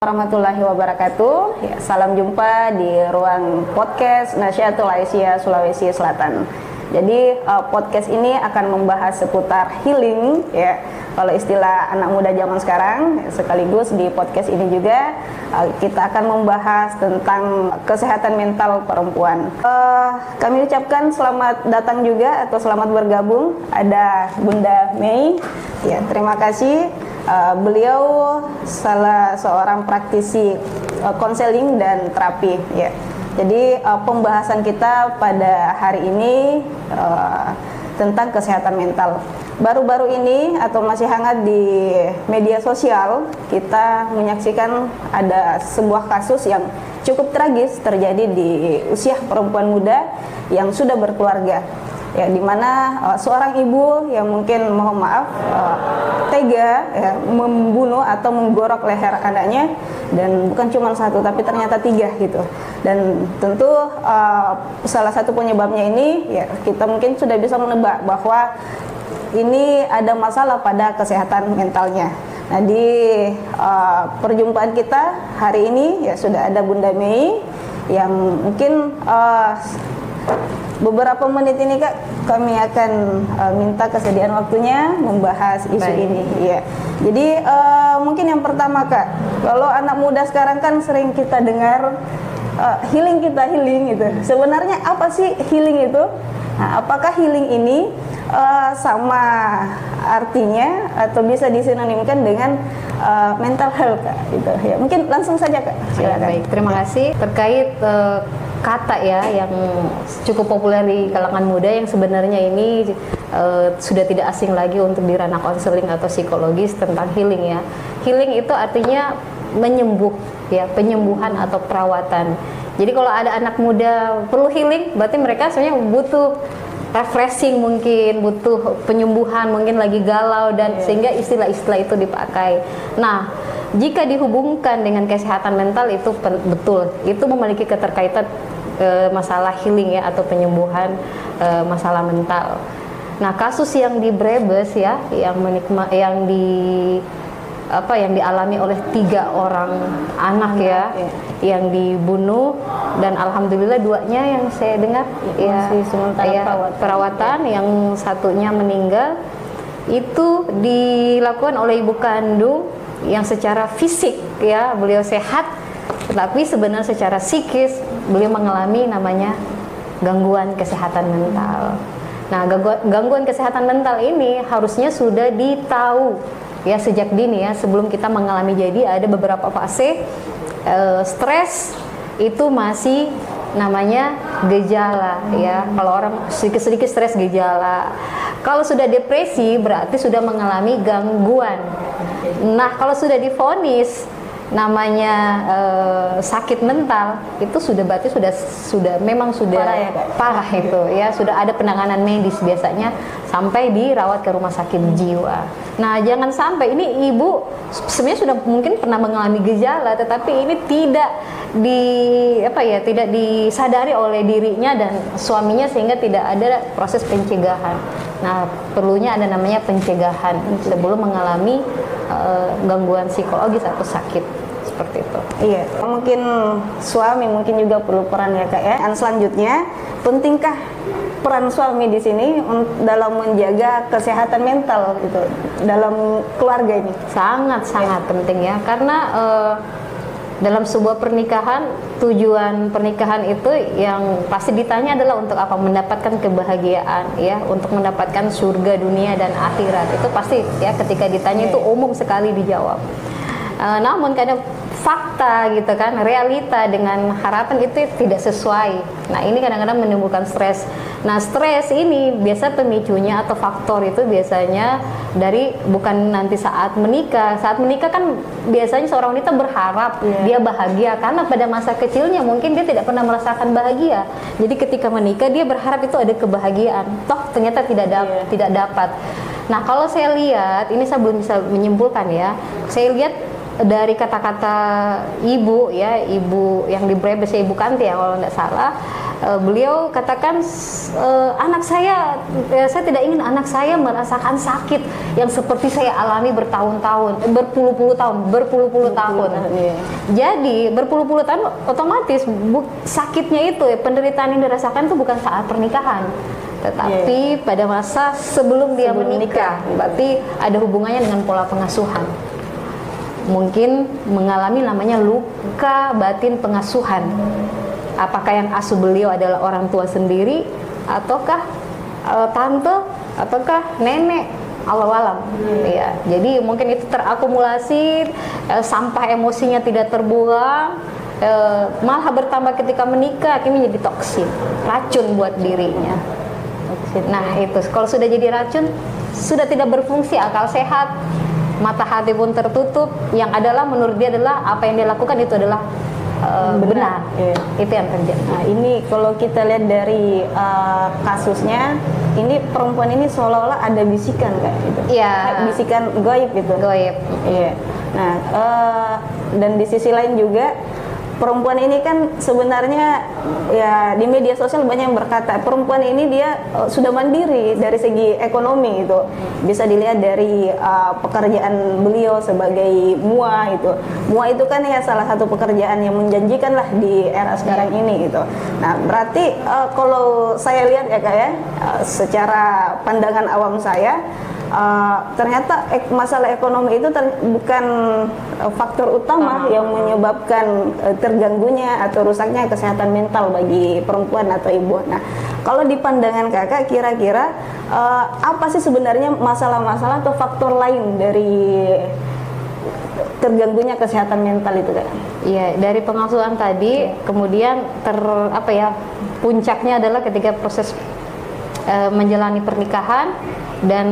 Warahmatullahi wabarakatuh. Ya, salam jumpa di ruang podcast Nasyaatul Aisyah Sulawesi Selatan. Jadi podcast ini akan membahas seputar healing, ya. Kalau istilah anak muda zaman sekarang, sekaligus di podcast ini juga kita akan membahas tentang kesehatan mental perempuan. Kami ucapkan selamat datang juga atau selamat bergabung. Ada Bunda Mei. Ya, terima kasih. Beliau salah seorang praktisi konseling dan terapi, ya. Jadi pembahasan kita pada hari ini tentang kesehatan mental. Baru-baru ini atau masih hangat di media sosial, kita menyaksikan ada sebuah kasus yang cukup tragis terjadi di usia perempuan muda yang sudah berkeluarga. Ya, di mana seorang ibu yang mungkin mohon maaf tega ya, membunuh atau menggorok leher anaknya, dan bukan cuma satu tapi ternyata 3 gitu. Dan tentu salah satu penyebabnya ini ya kita mungkin sudah bisa menebak bahwa ini ada masalah pada kesehatan mentalnya. Nah, di perjumpaan kita hari ini ya sudah ada Bunda Mei yang mungkin beberapa menit ini Kak, kami akan minta kesediaan waktunya membahas isu ini. Ya. Jadi mungkin yang pertama Kak, kalau anak muda sekarang kan sering kita dengar healing gitu. Sebenarnya apa sih healing itu? Nah, apakah healing ini sama artinya atau bisa disinonimkan dengan mental health Kak? Gitu. Ya, mungkin langsung saja Kak. Silakan. Baik, terima kasih. Terkait kata ya yang cukup populer di kalangan muda yang sebenarnya ini sudah tidak asing lagi untuk di ranah konseling atau psikologis tentang healing ya. Healing itu artinya menyembuh ya, penyembuhan atau perawatan. Jadi kalau ada anak muda perlu healing, berarti mereka sebenarnya butuh refreshing, mungkin butuh penyembuhan, mungkin lagi galau, dan sehingga istilah-istilah itu dipakai. Nah, jika dihubungkan dengan kesehatan mental itu betul, itu memiliki keterkaitan masalah healing ya atau penyembuhan masalah mental. Nah, kasus yang di Brebes ya, yang dialami oleh 3 orang anak ya, yang dibunuh, dan alhamdulillah 2-nya yang saya dengar masih sementara perawatan, yang satunya meninggal. Itu dilakukan oleh ibu kandung yang secara fisik ya beliau sehat, tetapi sebenarnya secara psikis beliau mengalami namanya gangguan kesehatan mental. Nah, gangguan kesehatan mental ini harusnya sudah ditahu ya sejak dini ya, sebelum kita mengalami. Jadi ada beberapa fase stres itu masih namanya gejala ya. Kalau orang sedikit-sedikit stres gejala. Kalau sudah depresi berarti sudah mengalami gangguan. Nah, kalau sudah divonis namanya sakit mental, itu sudah berarti sudah memang sudah parah ya, Kak? Parah itu ya, sudah ada penanganan medis biasanya sampai dirawat ke rumah sakit jiwa. Nah, jangan sampai ini ibu sebenarnya sudah mungkin pernah mengalami gejala, tetapi ini tidak disadari oleh dirinya dan suaminya, sehingga tidak ada proses pencegahan. Nah, perlunya ada namanya pencegahan sebelum mengalami gangguan psikologis atau sakit seperti itu. Iya, mungkin suami mungkin juga perlu peran ya Kak ya. Dan selanjutnya, pentingkah peran suami di sini dalam menjaga kesehatan mental gitu dalam keluarga ini? Sangat penting ya, karena dalam sebuah pernikahan, tujuan pernikahan itu yang pasti ditanya adalah untuk apa? Mendapatkan kebahagiaan ya, untuk mendapatkan surga dunia dan akhirat. Itu pasti ya, ketika ditanya itu umum sekali dijawab. Namun kadang fakta gitu kan, realita dengan harapan itu tidak sesuai. Nah, ini kadang-kadang menimbulkan stres. Nah, stres ini biasa pemicunya atau faktor itu biasanya dari bukan nanti saat menikah. Saat menikah kan biasanya seorang wanita berharap dia bahagia, karena pada masa kecilnya mungkin dia tidak pernah merasakan bahagia. Jadi ketika menikah dia berharap itu ada kebahagiaan. Toh ternyata tidak dapat. Nah, kalau saya lihat, ini saya belum bisa menyimpulkan ya. Saya lihat dari kata-kata ibu ya, ibu yang di Brebes ya, Ibu Kanti ya kalau tidak salah, beliau katakan anak saya tidak ingin anak saya merasakan sakit yang seperti saya alami bertahun-tahun, berpuluh-puluh tahun. Iya. Jadi berpuluh-puluh tahun otomatis sakitnya itu, penderitaan yang dirasakan itu bukan saat pernikahan, tetapi pada masa sebelum dia menikah. Berarti ada hubungannya dengan pola pengasuhan. Mungkin mengalami namanya luka batin pengasuhan. Apakah yang asuh beliau adalah orang tua sendiri, ataukah tante, ataukah nenek, Allahu alam. Ya, jadi mungkin itu terakumulasi, sampah emosinya tidak terbuang, malah bertambah ketika menikah, akhirnya jadi toksin, racun buat dirinya. Nah itu, kalau sudah jadi racun, sudah tidak berfungsi akal sehat, mata hati pun tertutup, yang adalah menurut dia adalah apa yang dia lakukan itu adalah benar. Iya. Itu yang terjadi. Nah, ini kalau kita lihat dari kasusnya, ini perempuan ini seolah-olah ada bisikan kayak gitu. Iya. Bisikan gaib gitu. Gaib. Iya. Nah, dan di sisi lain juga perempuan ini kan sebenarnya ya di media sosial banyak yang berkata perempuan ini dia sudah mandiri dari segi ekonomi itu. Bisa dilihat dari pekerjaan beliau sebagai mua itu. Mua itu kan ya salah satu pekerjaan yang menjanjikan lah di era sekarang ini gitu. Nah, berarti kalau saya lihat ya Kak ya, secara pandangan awam saya, ternyata masalah ekonomi itu bukan faktor utama yang menyebabkan terganggunya atau rusaknya kesehatan mental bagi perempuan atau ibu. Nah, kalau di pandangan Kakak kira-kira apa sih sebenarnya masalah-masalah atau faktor lain dari terganggunya kesehatan mental itu Kak? Iya, dari pengasuhan tadi, kemudian puncaknya adalah ketika proses menjalani pernikahan, dan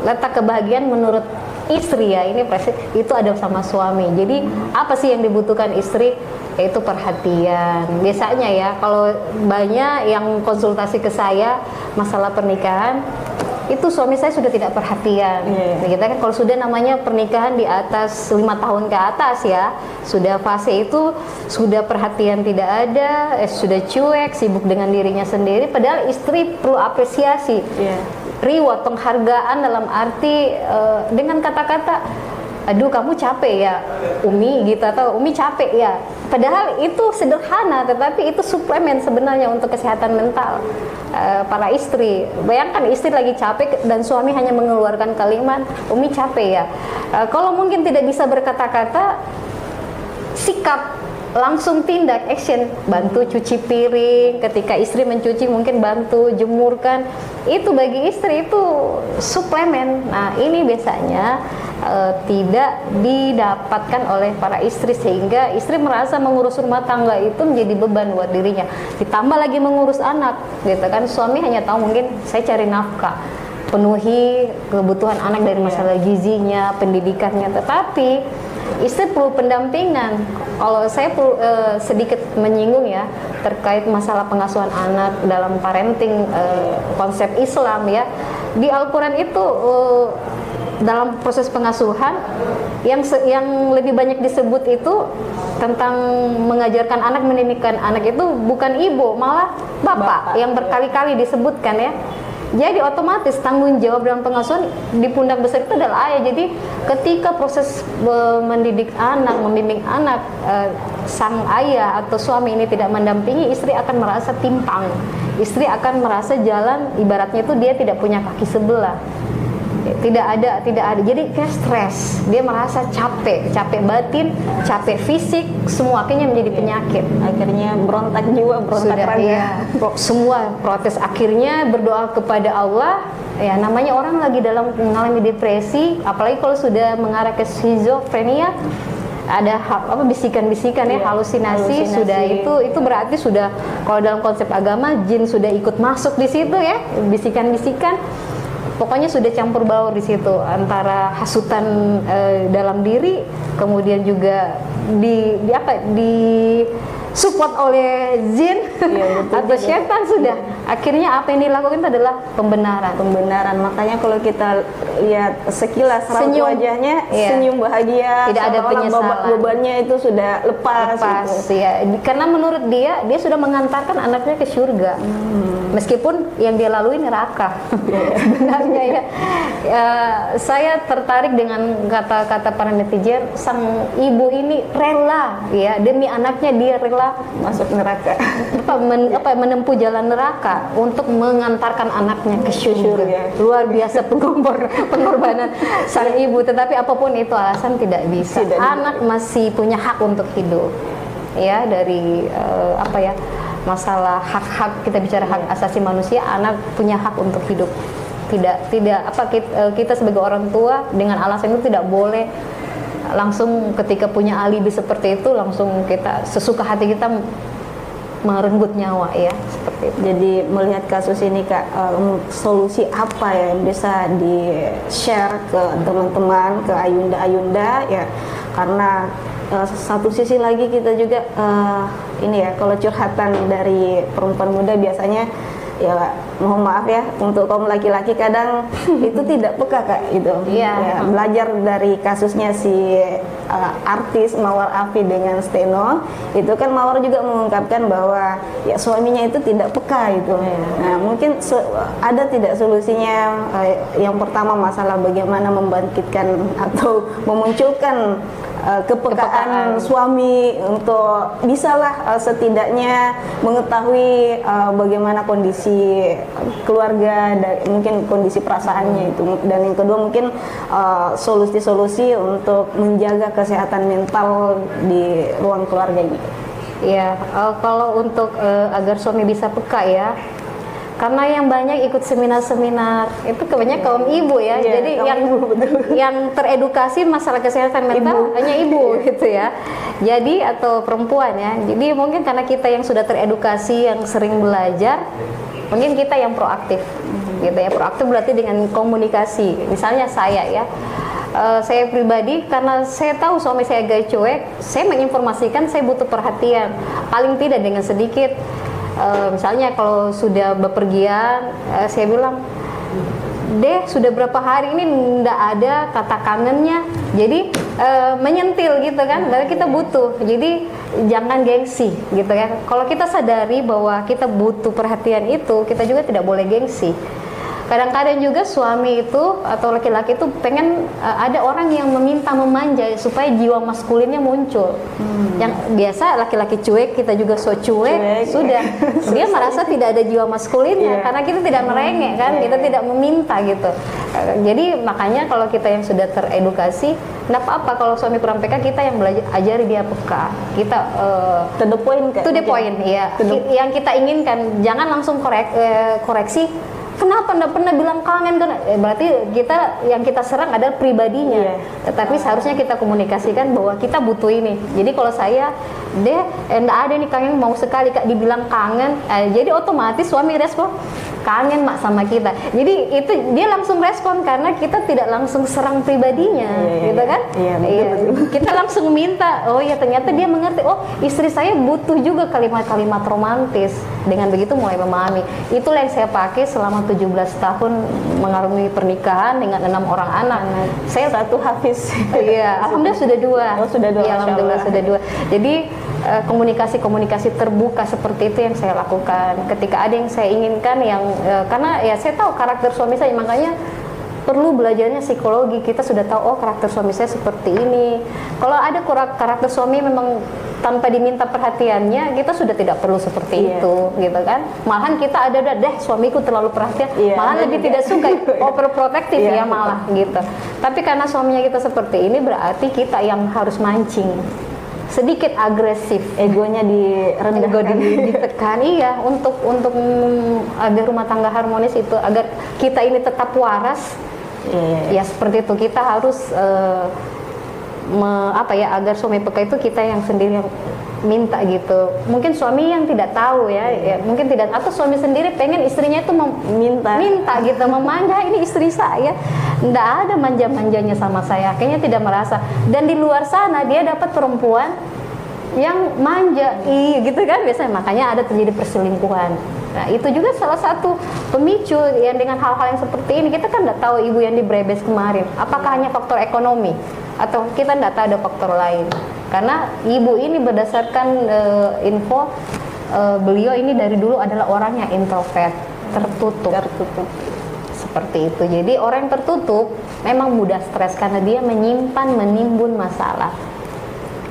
letak kebahagiaan menurut istri ya, ini pasti itu ada sama suami. Jadi apa sih yang dibutuhkan istri? Yaitu perhatian. Biasanya ya, kalau banyak yang konsultasi ke saya masalah pernikahan, itu suami saya sudah tidak perhatian. Kita kan kalau sudah namanya pernikahan di atas 5 tahun ke atas ya, sudah fase itu sudah perhatian tidak ada, sudah cuek, sibuk dengan dirinya sendiri. Padahal istri perlu apresiasi. Reward, penghargaan dalam arti dengan kata-kata, aduh kamu capek ya Umi gitu, atau Umi capek ya. Padahal itu sederhana, tetapi itu suplemen sebenarnya untuk kesehatan mental para istri. Bayangkan istri lagi capek dan suami hanya mengeluarkan kalimat Umi capek ya. Kalau mungkin tidak bisa berkata-kata, sikap, langsung tindak, action, bantu cuci piring, ketika istri mencuci mungkin bantu jemurkan, itu bagi istri itu suplemen. Nah ini biasanya tidak didapatkan oleh para istri, sehingga istri merasa mengurus rumah tangga itu menjadi beban buat dirinya, ditambah lagi mengurus anak gitu kan. Suami hanya tahu mungkin saya cari nafkah, penuhi kebutuhan anak dari masalah gizinya, pendidikannya, tetapi istri perlu pendampingan. Kalau saya perlu sedikit menyinggung ya terkait masalah pengasuhan anak dalam parenting, konsep Islam ya. Di Al-Quran itu dalam proses pengasuhan yang lebih banyak disebut itu tentang mengajarkan anak, mendidikkan anak itu bukan ibu, malah bapak yang berkali-kali disebutkan ya. Jadi otomatis tanggung jawab dalam pengasuhan di pundak besar itu adalah ayah. Jadi ketika proses mendidik anak, membimbing anak, sang ayah atau suami ini tidak mendampingi, istri akan merasa timpang. Istri akan merasa jalan ibaratnya itu dia tidak punya kaki sebelah. Tidak ada. Jadi kayak stres. Dia merasa capek batin, capek fisik, semua akhirnya menjadi penyakit. Akhirnya berontak jiwa, berontak raga. Ya, semua protes, akhirnya berdoa kepada Allah. Ya namanya orang lagi dalam mengalami depresi, apalagi kalau sudah mengarah ke skizofrenia, ada bisikan-bisikan ya, halusinasi. Sudah itu berarti sudah, kalau dalam konsep agama, jin sudah ikut masuk di situ ya, bisikan-bisikan. Pokoknya sudah campur baur di situ antara hasutan support oleh jin betul atau syaitan sudah. Akhirnya apa yang dilakukan itu adalah pembenaran. Makanya kalau kita lihat sekilas raut Senyum. wajahnya, Iya. senyum bahagia, Tidak ada seolah-olah penyesalan. bebannya itu sudah lepas gitu. ya. Karena menurut dia sudah mengantarkan anaknya ke surga. Meskipun yang dia lalui neraka. Sebenarnya ya. Saya tertarik dengan kata-kata para netizen, sang ibu ini rela ya demi anaknya dia rela Masuk neraka. menempuh jalan neraka untuk mengantarkan anaknya ke surga. Luar biasa pengorbanan sang ibu. Tetapi apapun itu alasan tidak bisa. Anak masih punya hak untuk hidup. Ya, dari masalah hak-hak, kita bicara hak asasi manusia, anak punya hak untuk hidup. Kita sebagai orang tua dengan alasan itu tidak boleh langsung ketika punya alibi seperti itu langsung kita sesuka hati kita merenggut nyawa ya, seperti itu. Jadi melihat kasus ini Kak, solusi apa ya yang bisa di-share ke teman-teman, ke ayunda-ayunda ya, karena satu sisi lagi kita juga ini ya, kalau curhatan dari perempuan muda biasanya ya mohon maaf ya, untuk kaum laki-laki kadang itu tidak peka Kak gitu. Ya, belajar dari kasusnya si artis Mawar Afi dengan Steno, itu kan Mawar juga mengungkapkan bahwa ya suaminya itu tidak peka itu. Nah mungkin ada tidak solusinya? Yang pertama masalah bagaimana membangkitkan atau memunculkan kepekaan suami untuk bisalah setidaknya mengetahui bagaimana kondisi keluarga dan mungkin kondisi perasaannya itu. Dan yang kedua mungkin solusi-solusi untuk menjaga kesehatan mental di ruang keluarga ini. Ya, kalau untuk agar suami bisa peka ya, karena yang banyak ikut seminar-seminar itu kebanyakan kaum ibu ya, jadi yang teredukasi masalah kesehatan mental hanya ibu gitu ya, jadi atau perempuan ya. Jadi mungkin karena kita yang sudah teredukasi, yang sering belajar, mungkin kita yang proaktif gitu ya. Proaktif berarti dengan komunikasi. Misalnya saya ya, saya pribadi karena saya tahu suami saya gaya cuek, saya menginformasikan saya butuh perhatian, paling tidak dengan sedikit. Misalnya kalau sudah bepergian, saya bilang, "Deh, sudah berapa hari ini nggak ada kata kangennya." Jadi menyentil gitu kan, berarti kita butuh. Jadi jangan gengsi gitu ya. Kalau kita sadari bahwa kita butuh perhatian itu, kita juga tidak boleh gengsi. Kadang-kadang juga suami itu atau laki-laki itu pengen ada orang yang meminta memanja supaya jiwa maskulinnya muncul. Yang biasa laki-laki cuek, kita juga so cuek. Sudah dia merasa tidak ada jiwa maskulinnya karena kita tidak merengek kan, kita tidak meminta gitu. Jadi makanya kalau kita yang sudah teredukasi, nggak apa-apa kalau suami kurang peka, kita yang belajar ajari dia peka. Kita to the point kan? To the point ya. Yang kita inginkan, jangan langsung koreksi. Kenapa enggak pernah bilang kangen kan? Berarti yang kita serang adalah pribadinya. Tetapi seharusnya kita komunikasikan bahwa kita butuh ini. Jadi kalau saya, enggak ada nih kangen, mau sekali Kak dibilang kangen. Jadi otomatis suami respon, kangen Mak sama kita. Jadi itu dia langsung respon karena kita tidak langsung serang pribadinya, gitu kan? Betul. Kita langsung minta, oh ya ternyata dia mengerti. Oh, istri saya butuh juga kalimat-kalimat romantis. Dengan begitu mulai memahami. Itulah yang saya pakai selama 17 tahun mengarungi pernikahan dengan 6 orang anak. Saya satu hafiz. Iya, alhamdulillah sudah 2. Oh, sudah 2. Ya, alhamdulillah sudah 2. Jadi komunikasi terbuka seperti itu yang saya lakukan. Ketika ada yang saya inginkan karena ya saya tahu karakter suami saya, makanya perlu belajarnya psikologi. Kita sudah tahu, oh karakter suami saya seperti ini. Kalau ada karakter suami memang tanpa diminta perhatiannya, kita sudah tidak perlu seperti itu, gitu kan? Malahan kita ada suamiku terlalu perhatian, malah lebih tidak suka, overprotective ya malah gitu. Tapi karena suaminya kita seperti ini, berarti kita yang harus mancing. Sedikit agresif, egonya direndahkan, ditekan, untuk agar rumah tangga harmonis itu, agar kita ini tetap waras. Ya seperti itu, kita harus agar suami peka itu kita yang sendiri yang minta gitu. Mungkin suami yang tidak tahu ya mungkin tidak, atau suami sendiri pengen istrinya itu minta gitu, memanja, ini istri saya, nggak ada manja-manjanya sama saya, kayaknya tidak merasa. Dan di luar sana dia dapat perempuan yang manja, gitu kan biasanya, makanya ada terjadi perselingkuhan. Nah itu juga salah satu pemicu yang dengan hal-hal yang seperti ini. Kita kan nggak tahu ibu yang di Brebes kemarin, apakah hanya faktor ekonomi atau kita nggak tahu ada faktor lain. Karena ibu ini berdasarkan info, beliau ini dari dulu adalah orang yang introvert, tertutup. Seperti itu. Jadi orang yang tertutup memang mudah stres karena dia menyimpan, menimbun masalah.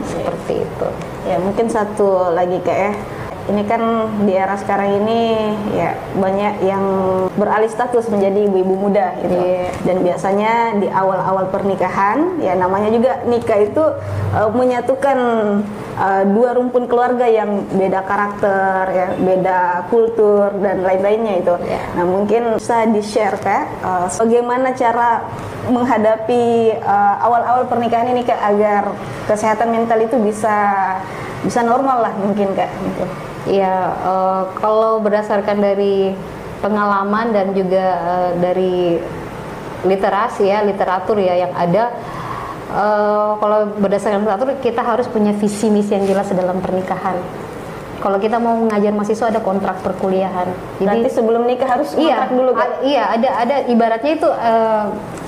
Seperti itu. Ya mungkin satu lagi kayak ini kan di era sekarang ini ya banyak yang beralih status menjadi ibu-ibu muda gitu. Dan biasanya di awal-awal pernikahan ya namanya juga nikah itu menyatukan dua rumpun keluarga yang beda karakter ya, beda kultur dan lain-lainnya itu. Nah mungkin bisa di-share Kak bagaimana cara menghadapi awal-awal pernikahan ini Kak agar kesehatan mental itu bisa normal lah mungkin Kak gitu. Ya, kalau berdasarkan dari pengalaman dan juga dari literasi ya, literatur ya yang ada, kalau berdasarkan literatur kita harus punya visi misi yang jelas dalam pernikahan. Kalau kita mau mengajar mahasiswa ada kontrak perkuliahan. Jadi berarti sebelum nikah harus kontrak dulu kan? Iya, ada ibaratnya itu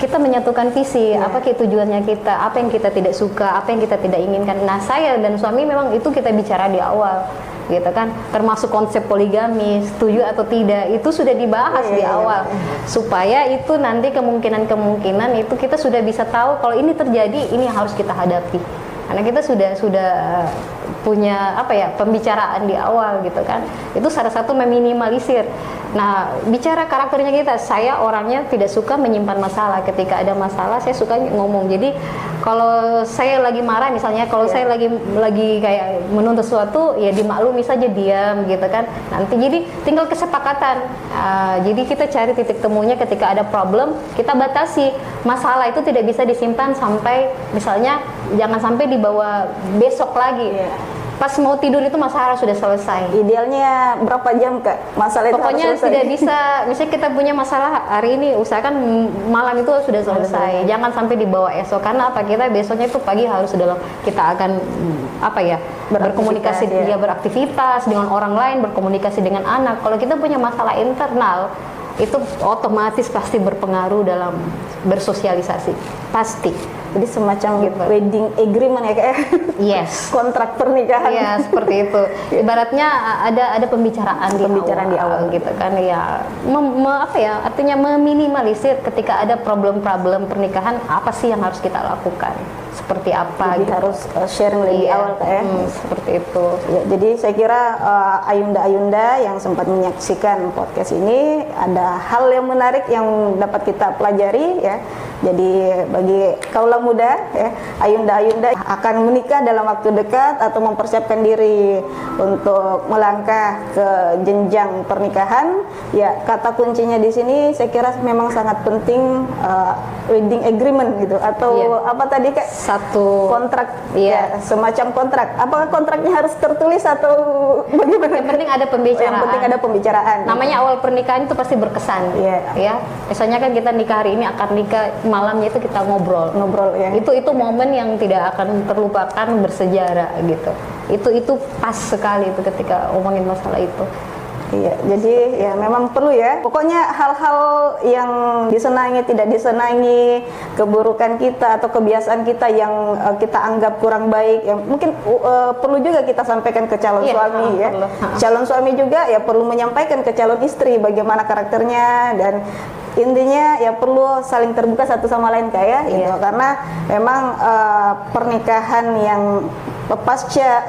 kita menyatukan visi, apa tujuannya kita, apa yang kita tidak suka, apa yang kita tidak inginkan. Nah, saya dan suami memang itu kita bicara di awal. Gitu kan, termasuk konsep poligami, setuju atau tidak, itu sudah dibahas di awal supaya itu nanti kemungkinan itu kita sudah bisa tahu kalau ini terjadi, ini harus kita hadapi karena kita sudah punya pembicaraan di awal gitu kan. Itu salah satu meminimalisir. Nah, bicara karakternya kita, saya orangnya tidak suka menyimpan masalah. Ketika ada masalah saya suka ngomong. Jadi kalau saya lagi marah misalnya, kalau saya lagi kayak menuntut sesuatu ya dimaklumi saja, diam gitu kan. Nanti jadi tinggal kesepakatan. Jadi kita cari titik temunya ketika ada problem, kita batasi. Masalah itu tidak bisa disimpan sampai misalnya jangan sampai dibawa besok lagi. Pas mau tidur itu masalah sudah selesai. Idealnya berapa jam Kak? Masalah itu pokoknya harus selesai. tidak bisa, misalnya kita punya masalah hari ini, usahakan malam itu sudah selesai. Jangan sampai dibawa esok, karena apa? Kita besoknya itu pagi harus kita akan berkomunikasi, beraktivitas dengan orang lain, berkomunikasi dengan anak. Kalau kita punya masalah internal, itu otomatis pasti berpengaruh dalam bersosialisasi, pasti. Jadi semacam wedding agreement ya Kak? Yes. Kontrak pernikahan. Iya, seperti itu. Ibaratnya ada pembicaraan di awal gitu kan ya. Artinya meminimalisir ketika ada problem-problem pernikahan, apa sih yang harus kita lakukan? Seperti apa? Jadi gitu. harus sharing lebih awal Kak ya. Seperti itu. Ya, jadi saya kira ayunda-ayunda yang sempat menyaksikan podcast ini ada hal yang menarik yang dapat kita pelajari ya. Jadi bagi kaula muda ya, ayunda-ayunda akan menikah dalam waktu dekat atau mempersiapkan diri untuk melangkah ke jenjang pernikahan, ya kata kuncinya di sini saya kira memang sangat penting wedding agreement gitu atau apa tadi Kak? Satu kontrak ya, semacam kontrak. Apakah kontraknya harus tertulis atau bagaimana? Yang penting ada pembicaraan. Yang penting ada pembicaraan. Namanya awal pernikahan itu pasti berkesan. Ya. Misalnya kan kita nikah hari ini, akan nikah malamnya itu kita ngobrol ya. Itu momen yang tidak akan terlupakan, bersejarah gitu. Itu pas sekali itu ketika omongin masalah itu. Iya, jadi ya memang perlu ya. Pokoknya hal-hal yang disenangi, tidak disenangi, keburukan kita atau kebiasaan kita yang kita anggap kurang baik, yang mungkin perlu juga kita sampaikan ke calon suami ya. Perlu. Calon suami juga ya perlu menyampaikan ke calon istri bagaimana karakternya, dan intinya ya perlu saling terbuka satu sama lain Kak ya, gitu. Karena memang pernikahan yang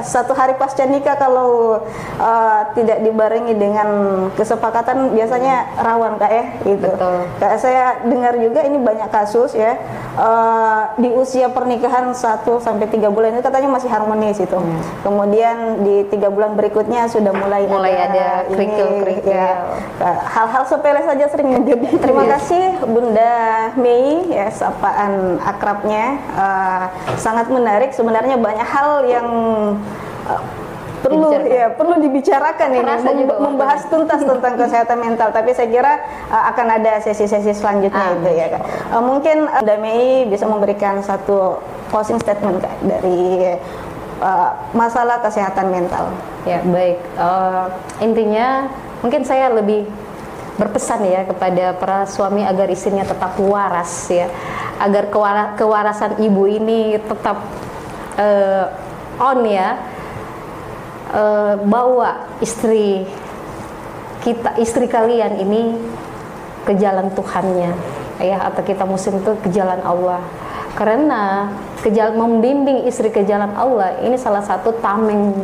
satu hari pasca nikah kalau tidak dibarengi dengan kesepakatan biasanya rawan Kak ya, gitu. Kak, saya dengar juga ini banyak kasus ya, di usia pernikahan 1 sampai 3 bulan itu katanya masih harmonis itu. Kemudian di 3 bulan berikutnya sudah mulai ada kerikil-kerikil. Ya, hal-hal sepele saja sering menjadi. Terima kasih Bunda Mei ya, sapaan akrabnya sangat menarik. Sebenarnya banyak hal yang perlu dibicarakan ini, membahas tuntas tentang kesehatan mental. Tapi saya kira akan ada sesi-sesi selanjutnya itu ya Kak. Iya. Mungkin Bunda Mei bisa memberikan satu closing statement Kak dari Bunda Mei. Ya, mungkin saya ingin menyampaikan bahwa pernikahan itu adalah sebuah masalah kesehatan mental. Ya, baik. Intinya mungkin saya lebih berpesan ya kepada para suami agar istrinya tetap waras ya, agar kewarasan ibu ini tetap on ya, bawa istri kalian ini ke jalan Tuhannya ya, atau kita muslim itu ke jalan Allah. Karena membimbing istri ke jalan Allah ini salah satu tameng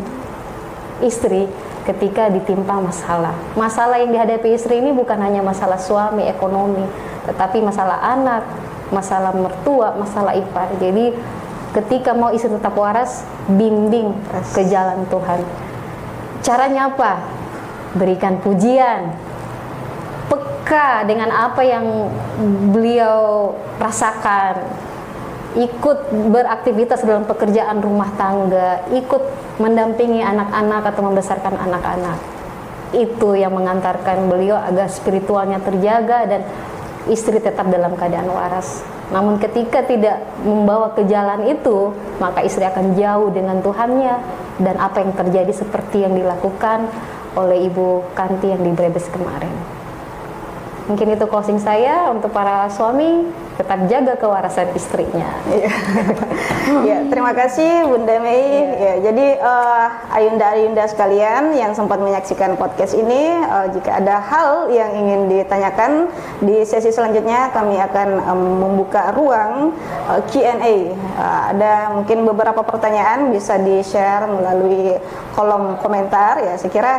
istri ketika ditimpa masalah. Masalah yang dihadapi istri ini bukan hanya masalah suami, ekonomi, tetapi masalah anak, masalah mertua, masalah ipar. Jadi ketika mau istri tetap waras, bimbing ke jalan Tuhan. Caranya apa? Berikan pujian, peka dengan apa yang beliau rasakan, ikut beraktivitas dalam pekerjaan rumah tangga, ikut mendampingi anak-anak atau membesarkan anak-anak. Itu yang mengantarkan beliau agar spiritualnya terjaga dan istri tetap dalam keadaan waras. Namun ketika tidak membawa ke jalan itu, maka istri akan jauh dengan Tuhannya, dan apa yang terjadi seperti yang dilakukan oleh Ibu Kanti yang di Brebes kemarin. Mungkin itu closing saya untuk para suami, tetap jaga kewarasan istrinya. Ya, terima kasih Bunda Mei. Ya, jadi ayunda-ayunda sekalian yang sempat menyaksikan podcast ini, jika ada hal yang ingin ditanyakan di sesi selanjutnya, kami akan membuka ruang Q&A. Ada mungkin beberapa pertanyaan bisa di-share melalui kolom komentar. Ya, saya kira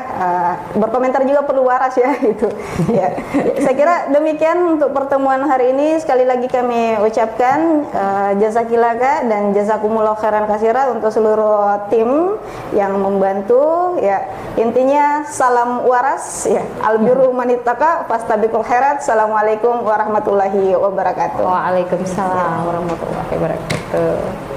berkomentar juga perlu waras ya itu. Ya, saya kira demikian untuk pertemuan hari ini. Sekali lagi kami ucapkan jazakillah Kak, dan jazakumullah khairan kasira untuk seluruh tim yang membantu ya. Intinya salam waras ya, albiru manittaka fastabiqul khairat. Assalamualaikum warahmatullahi wabarakatuh. Waalaikumsalam warahmatullahi wabarakatuh.